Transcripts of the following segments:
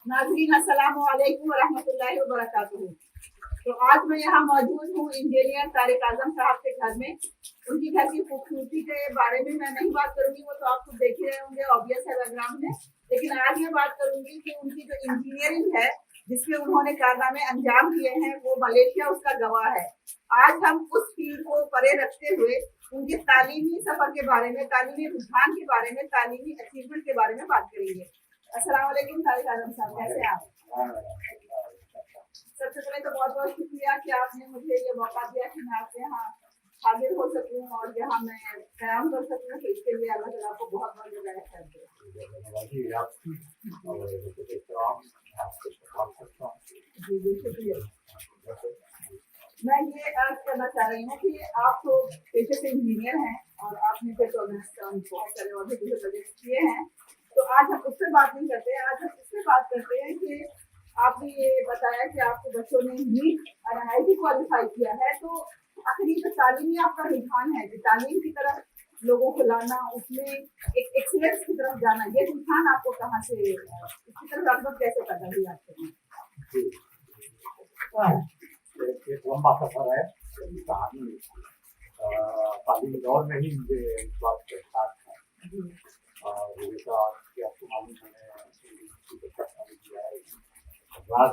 नाज़रीन अस्सलामु अलैकुम वरहमतुल्लाहि वबरकातुहू। तो आज मैं यहाँ मौजूद हूँ इंजीनियर तारिक आजम साहब के घर में। उनकी घर की खूबसूरती के बारे में मैं नहीं बात करूंगी, वो तो आप खुद देख ही रहे होंगे, ऑब्वियस है बैकग्राउंड में। लेकिन आज मैं बात करूंगी कि उनकी जो इंजीनियरिंग है जिसमें उन्होंने कारनामे अंजाम दिए हैं, वो मलेशिया उसका गवाह है। आज हम उस फील्ड को परे रखते हुए उनके तालीमी सफर के बारे में, तालीमी रुझान के बारे में, तालीमी अचीवमेंट के बारे में बात करेंगे। अस्सलाम वालेकुम तारिक आजम साहब, कैसे हैं आप? सबसे पहले तो बहुत बहुत शुक्रिया कि आपने मुझे ये मौका दिया कि मैं आपके यहाँ हाजिर हो सकूँ और यहाँ मैं क़याम कर सकूँ। तो इसके लिए अल्लाह ताला को बहुत बहुत बधाई करते हैं। जी जी शुक्रिया। मैं ये अर्ज करना चाह रही हूँ कि आप तो पेशे से इंजीनियर हैं और आपने पेट्रोनेस बहुत सारे और भी प्रोजेक्ट किए हैं। तो आज हम उससे बात नहीं करते, आज हम उससे बात करते हैं कि आपने ये बताया कि आपके बच्चों ने नीट और IIT क्वालिफाई किया है। तो आखिर ये तालीमी आपका रुझान है कि तालीम की तरफ लोगों को लाना, उसमें एक एक्सीलेंस की तरफ जाना, ये रुझान आपको कहाँ से, इसकी तरफ रग़बत कैसे पैदा हुई आपके में? एक लंबा सफर है कहानी। तालीमी दौर में ही मुझे इस बात के साथ था और आपको मालूम उसके बाद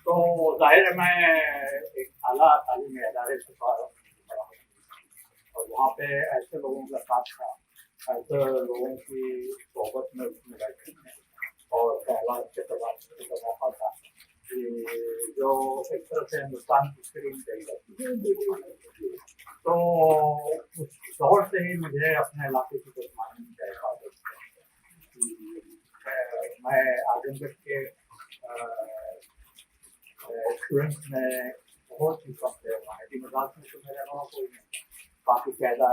तो जाहिर है मैं एक आला तालीमी इदारे से पढ़ा और वहाँ पे ऐसे लोगों का साथ था, ऐसे लोगों की सोबत में उसमें बैठे और पहला मौका था कि जो एक तरह से हिंदुस्तान की स्क्रीन चाहिए। तो उस दौर से ही मुझे अपने इलाके की कुछ मालूम है। मैं आजमगढ़ के स्टूडेंट्स में बहुत ही कम थे। IIT मद्रास में तो मेरे अलावा कोई नहीं, काफ़ी ज़्यादा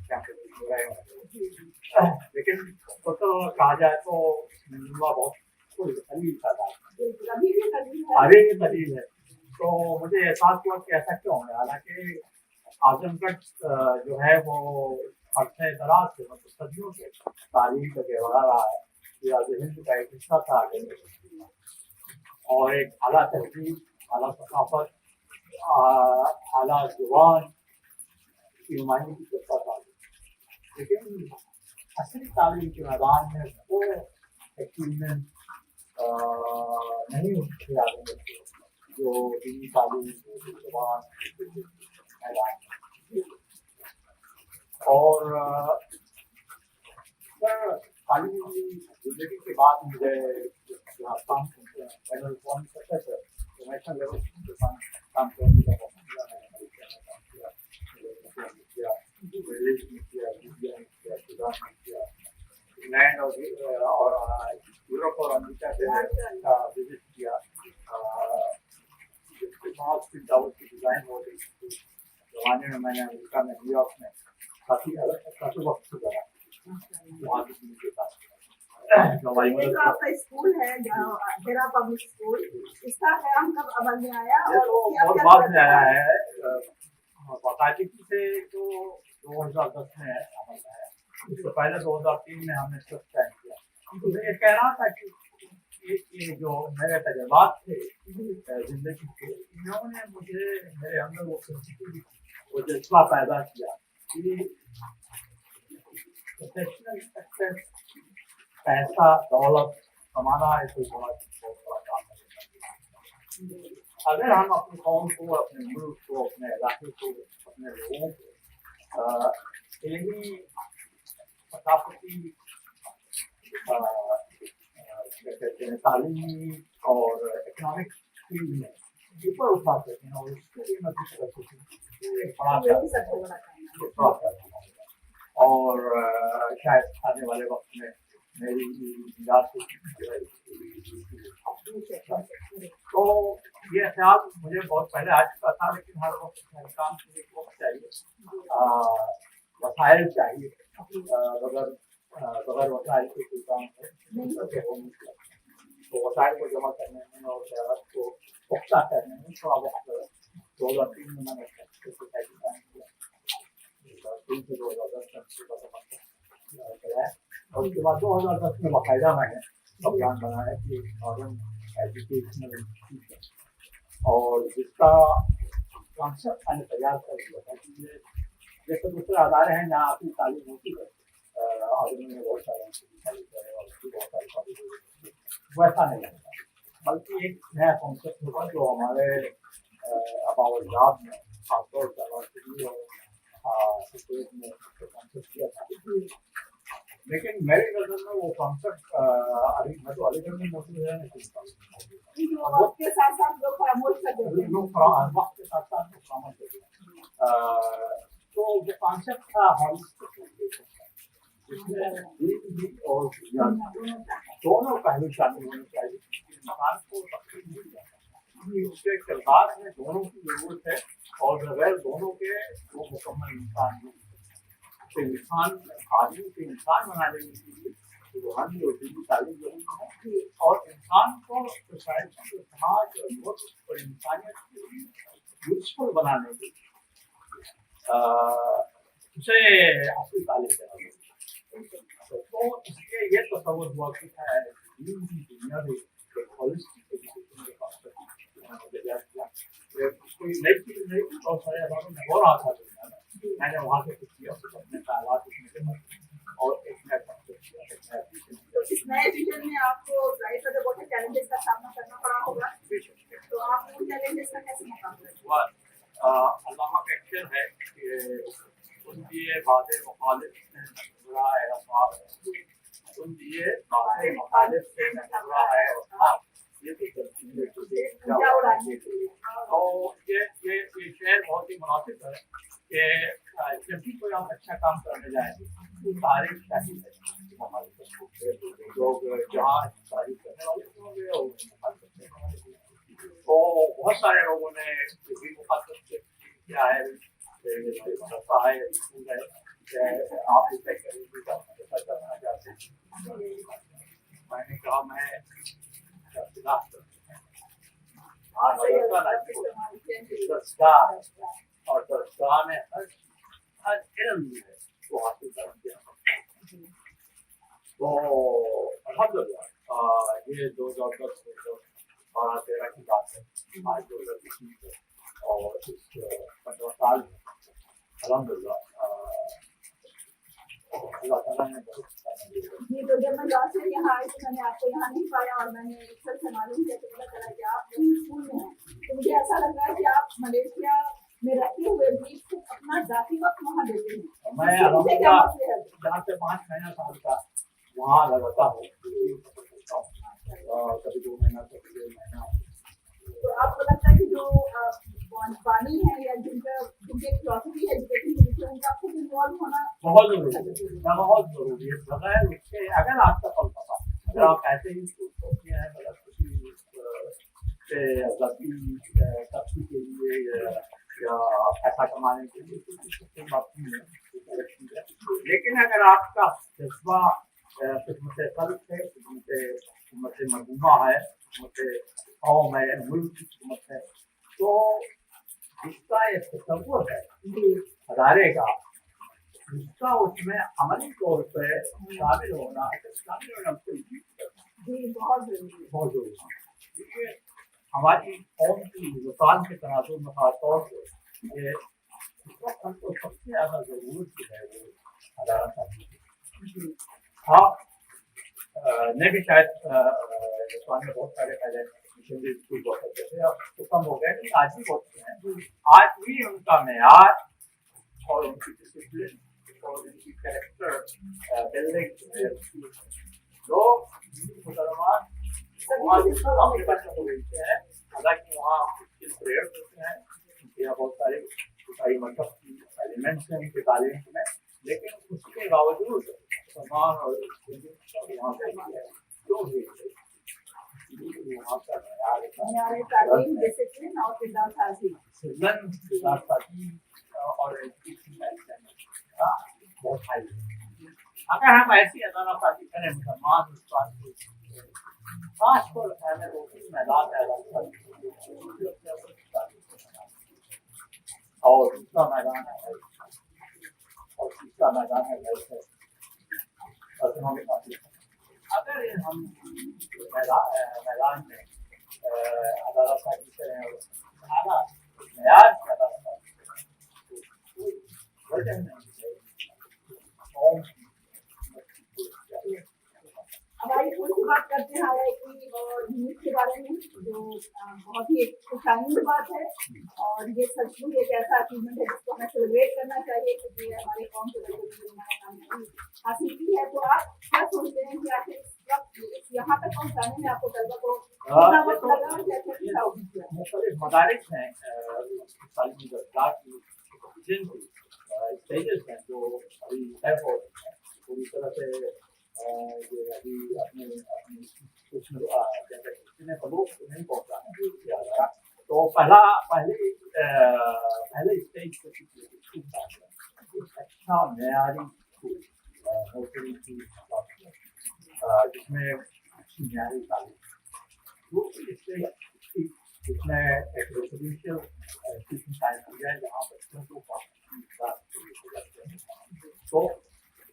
कैंपस रहे हैं। लेकिन टोटल कहा जाए तो बहुत कोई कलील था, अभी भी कलील है। तो मुझे एहसास हुआ कि ऐसा क्यों है। हालांकि आजमगढ़ जो है वो अरसे दराज से, मतलब सदियों से तारीख का गहरा रहा है। हिंद का एक हिस्सा था और एक आला तहजीब, आला सकाफत, आला जुबान की नुमाइंदगी की करता था। लेकिन असली तालीम के मैदान में वो अचीवमेंट नहीं उठते आगे जो दीनी तालीम जुबान मैदान। और तालीमी जिंदगी के बाद मुझे काम इंटरनेशनल लेवल काम करने का मौका मिला। इंग्लैंड और यूरोप और अमेरिका से विजिट किया। बहुत सी दावत की डिज़ाइन हो रही थी जमाने में। मैंने अमेरिका में, न्यूयॉर्क में काफ़ी वक्त गुजारा वहाँ के साथ। आपका स्कूल है हिरा पब्लिक स्कूल, इसका क़याम कब अमल में आया? और बाद में आया है बाकायदगी से तो 2010 में अमल में आया। इससे पहले 2003 में हमने स्टेप किया। तो मैं ये कह रहा था कि ये जो मेरे तजुर्बात थे जिंदगी के, इन्होंने मुझे मेरे अंदर वो जज्बा पैदा किया कि प्रोफेशनल सक्सेस, पैसा दौलत कमाना ऐसे बहुत बड़ा काम है। अगर हम अपनी कौम को, अपने मुल्क को, अपने इलाके को, अपने लोगों को इल्मी, सकाफती, कहते हैं तालीमी और इकनॉमिक फील्ड में ऊपर उठा सकते हैं और इसके लिए मैं कुछ कर सकूँ और शायद आने वाले वक्त में मेरी निजात तो ये ख्याल मुझे बहुत पहले आ चुका था। लेकिन हर वक्त काम के लिए वक्त चाहिए, वसाइल चाहिए। बगैर वसाइल के कोई काम हो नहीं सकता। तो वसाइल को जमा करने में और शहरत को पुख्ता करने में थोड़ा वक्त 2003 में मैंने 2003 سے 2010 تک چلا ہے اور اس کے بعد 2010 میں باقاعدہ میں نے پروگرام بنایا کہ ماڈرن ایجوکیشنل انسٹیٹیوشن اور جس کا کانسیپٹ میں نے تیار کر دیا تھا کہ جیسے دوسرے ادارے ہیں جہاں اپنی تعلیم ہوتی ہے اور انہوں نے بہت سارے بہت ساری کالج ویسا نہیں ہوتا بلکہ ایک نیا کانسیپٹ ہوگا جو ہمارے اباؤ جاب میں خاص طور پر یونیورسٹی اور اسٹیٹ میں کانسیپٹ کیا تھا لیکن میری نظر میں وہ کانسیپٹ میں تو علی گڑھ میں موجود ہے وقت کے ساتھ ساتھ لوگ خاموش کر دیتے ہیں وقت کے ساتھ ساتھ خاموش کر دیتے ہیں تو جو کانسیپٹ تھا اس میں اور دونوں پہلو شامل ہونے چاہیے انسان کو تقسیم مل جاتا اس کے کردار میں دونوں کی ضرورت ہے اور بغیر دونوں کے وہ مکمل انسان نہیں انسان آدمی کو انسان بنانے کے لیے روحانی اور دینی تعلیم ضروری ہے اور انسان کو سوسائٹی سماج اور ملک اور انسانیت کے لیے یوزفل بنانے کے لیے اسے اصلی تعلیم دینا تو اس لیے یہ تصور ہوا کہ دین کی دنیا میں ہالسٹک ایجوکیشن کے پاس کوئی نئی چیز نہیں تھی بہت سارے اداروں میں اور آتا تھا میں نے وہاں سے کچھ کیا اپنے خیالات اور ایک نیا اس نئے ویژن میں آپ کو ظاہر ہے بہت سے چیلنجز کا سامنا کرنا پڑا ہوگا تو آپ ان چیلنجز کا کیسے مقابلہ کریں؟ علامہ کا اختیار ہے کہ ان کی بات مخالف سے نظرہ ہے افواہ ان کی بات مخالف سے نظرہ ہے افواہ یہ تو یہ شعر بہت ہی مناسب ہے کہ جب بھی کوئی آپ اچھا کام کرنے جائیں تو تعریف چاہیے لوگ جہاں تعریف کرنے والے ہوں گے اور تو بہت سارے لوگوں نے بھی مخاطب کیا ہے آپ کرنا چاہتے ہیں میں نے کہا میں اور درسگاہ میں ہر علم ہے وہ حاصل کر دیا تو الحمد للہ یہ 2010 2012 کی بات ہے آج 2020 اور اس 15 سال میں الحمد للہ اللہ تعالیٰ نے جی تو جب میں گاؤں سے یہاں آئی تو میں نے آپ کو یہاں نہیں پایا اور میں نے سب سے معلوم کیا کہ پتا چلا کہ آپ اسکول میں ہیں تو مجھے ایسا لگ رہا ہے کہ آپ ملیشیا میں رہتے ہوئے بھی اپنا ذاتی وقت وہاں دیتے ہیں. میں جہاں سے 5 مہینہ سال کا وہاں لگاتا ہوں کبھی 2 مہینہ کبھی 1 مہینہ. تو آپ کو لگتا ہے کہ جو بانی ہے یا جن کی فلاسفی ہے ایجوکیشن کی ان کا خود انوالو ہونا بہت ضروری ہے بغیر اس کے اگر آپ کا فلسفہ اگر آپ ایسے ہی سوچتے ہیں مطلب کسی ذاتی ترقی کے لیے یا پیسہ کمانے کے لیے بات نہیں ہے لیکن اگر آپ کا جذبہ خدمت خلق ہے خدمت مجموعہ ہے خدمت قوم ہے ملک کی خدمت ہے تو اس کا ایک تصور ہے ادارے کا اس کا اس میں عملی طور پہ شامل ہونا بہت ضروری ہے. ہماری قوم کی مثال کے تناظر میں خاص طور سے ہم کو سب سے زیادہ ضرورت جو ہے وہ ادارہ تعلیم. آپ نے بھی شاید ہندوستان میں بہت سارے پہلے مشنری اسکول بہت کرتے تھے اب تو کم ہو گئے لیکن آج بھی بہت ہیں. آج بھی ان کا معیار اور ان کی ڈسپلن اور ان کی کریکٹر بلڈنگ لوگ مسلمان اپنے بچوں کو بھیجتے ہیں حالانکہ وہاں پریئر ہوتے ہیں یا بہت سارے عیسائی مذہب کی ایلیمنٹس ہیں ان کی تعلیم میں لیکن اس کے باوجود مسلمان اور وہاں پہ کیوں بھیجتے وہاں کا معیار اور بہت ہائی. اگر ہم ایسی ادارہ سازی کریں مسلمان خاص طور پر میدان اور دوسرا میدان ہے اور का मैदान है हेल्थ है ऑटोनॉमिक पार्टी अगर हम मैदान में अदालत का करें और आला न्याय अदालत वजह नहीं हमारी थोड़ी सी बात करते हैं IIT और न्यूज के बारे में, जो बहुत ही एक खुशहाली बात है और ये सचमुच एक ऐसा अचीवमेंट है जिसको हमें सेलिब्रेट करना चाहिए, क्योंकि ये हमारे कौम के बच्चों के लिए हासिल की है। तो आप क्या सोचते हैं कि आखिर यहाँ तक पहुँचाने में आपको तलबा को कितना वक्त लगा और कैसे क्या हुआ? मुख्तलिफ मदारिस हैं स्टेजेस हैं जो अभी तय हो पूरी तरह से ये अभी अपने कुछ फलों नहीं पहुंचा है। तो पहले स्टेज अच्छा मेयारी नौकरी की जिसमें अच्छी मेयारी तालीम, दूसरी स्टेज जिसमें एक रेसिडेंशियल एजुकेशन कायम की जाए जहाँ बच्चों को तो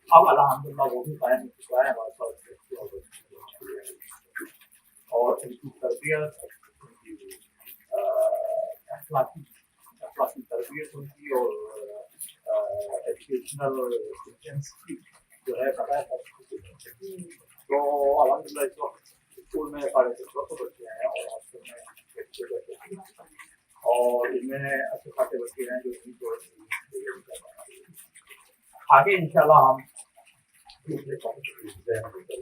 अब अल्हम्दुलिल्लाह वो भी कायम हो चुका है हमारे पास और उनकी तरबियत उनकी अखलाकी तरबियत उनकी और एजुकेशनल एफिशिएंसी जो है पता है। तो अल्हम्दुलिल्लाह इस वक्त स्कूल में 750 बच्चे हैं और हॉस्टल में और इनमें अच्छे खासे बच्चे हैं जो आगे इंशाल्लाह हम दूसरे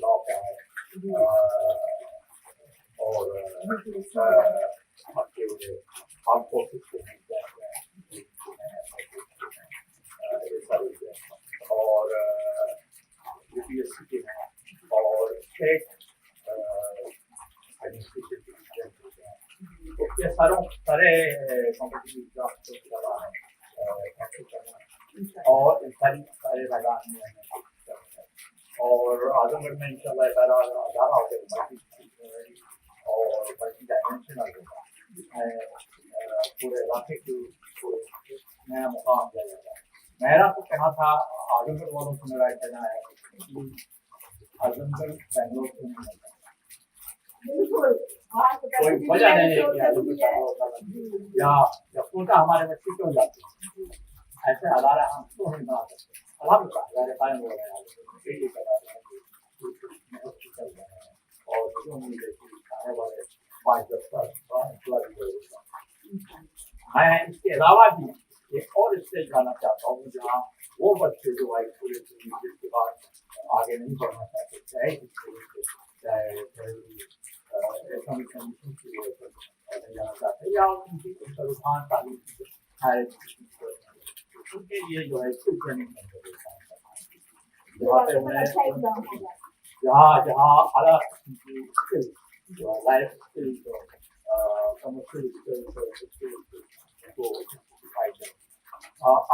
लॉ का है और आर्म फोर्सेस के और UPSC के हैं और स्टेट एडमिनिस्ट्रेशन ये सारे कॉम्पिटिटिव एग्जाम्स और सारे मैदान में और आजमगढ़ में इंशाल्लाह ज़्यादा हो गया और मल्टी डायमेंशनल होगा जिसमें पूरे इलाके के नया मुकाम दिया जाएगा। मेरा तो कहना था आजमगढ़ वालों को मेरा कहना है कि आजमगढ़ बेंगलोर से नहीं होता, कोई वजह नहीं है कि आजमगढ़ या कोटा हमारे बच्चे क्यों जाते हैं, ऐसे अदारे हम क्यों नहीं बना सकते। अल्हम्दुलिल्लाह कायम हो रहे हैं और क्यों नहीं देखिए आने वाले 5-10 साल मैं इसके अलावा भी एक और स्टेज जाना चाहता हूँ जहाँ वो बच्चे जो हाई स्कूल के बाद आगे नहीं बढ़ना चाहते, चाहे इस्लामिक कमीशन की जाना चाहते या उनकी रुझान तालीम उनके लिए जो है स्किल ट्रेनिंग जहाँ पे उन्हें जहाँ अलग की स्किल जो लाइफ स्किल कमर्शियल स्किल को सिखाई जाए।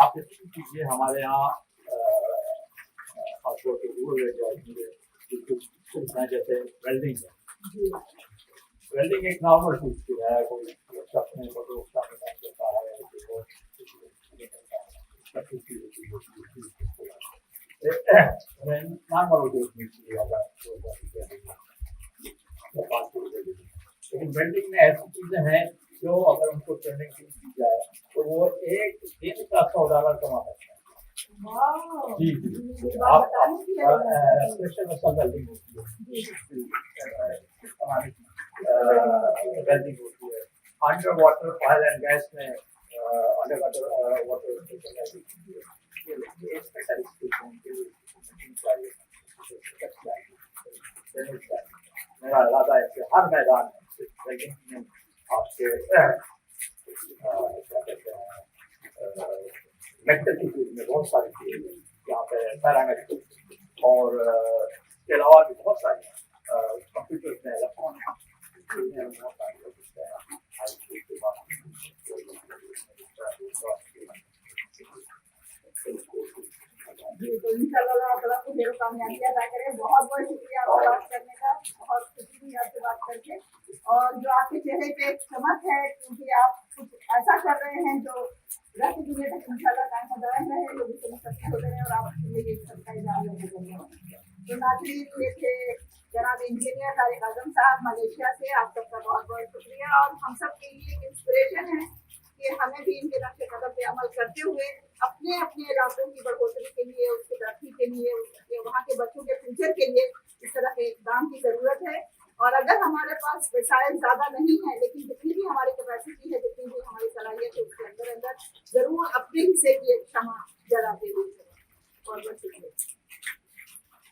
आप यकीन कीजिए हमारे यहाँ खासतौर पर रूरल एरिया जैसे वेल्डिंग है, वेल्डिंग एक नॉर्मल चीज की है, कोई शख्स में करता है लेकिन वेल्डिंग में ऐसी चीजें हैं जो अगर उनको ट्रेनिंग दी जाए तो वो एक दिन का $100 कमा सकते हैं। जी आप स्पेशल मसल वेल्डिंग होती है, वेल्डिंग होती है under water oil and gas में अंडर वाटर वाटर मेरा इरादा है कि हर मैदान में आपके क्या कहते हैं मेडिकल की फील्ड में बहुत सारी चीजें यहाँ पे पैरामेडिकल और इसके अलावा भी बहुत सारी कंप्यूटर में इलेक्ट्रॉनिक तो इंशाल्लाह अल्लाह को ढेरों कामयाबी अदा करे। बहुत बहुत शुक्रिया आपसे बात करने का, बहुत खुशी हुई आपसे बात करके और जो आपके चेहरे पे एक चमक है क्योंकि आप कुछ ऐसा कर रहे हैं जो رات کی دنیا تک انشاءاللہ قائم دائم رہے، لوگوں سے مستفید ہوتے رہے اور آپ زندگی سب کا اجازت دیں گے. تو ناظرین یہ تھے جناب انجینئر طارق اعظم صاحب ملیشیا سے. آپ سب کا بہت بہت شکریہ اور ہم سب کے لیے ایک انسپریشن ہے کہ ہمیں بھی ان کے نقش قدم پہ عمل کرتے ہوئے اپنے اپنے علاقوں کی بڑھوتری کے لیے، اس کی ترقی کے لیے، وہاں کے بچوں کے فیوچر کے لیے اس طرح کے اقدام کی ضرورت ہے. اور اگر ہمارے پاس وسائل زیادہ نہیں ہے لیکن جتنی بھی ہماری کیپیسٹی ہے، جتنی بھی ہماری صلاحیت ہے، اس کے اندر ضرور اپنے حصے کی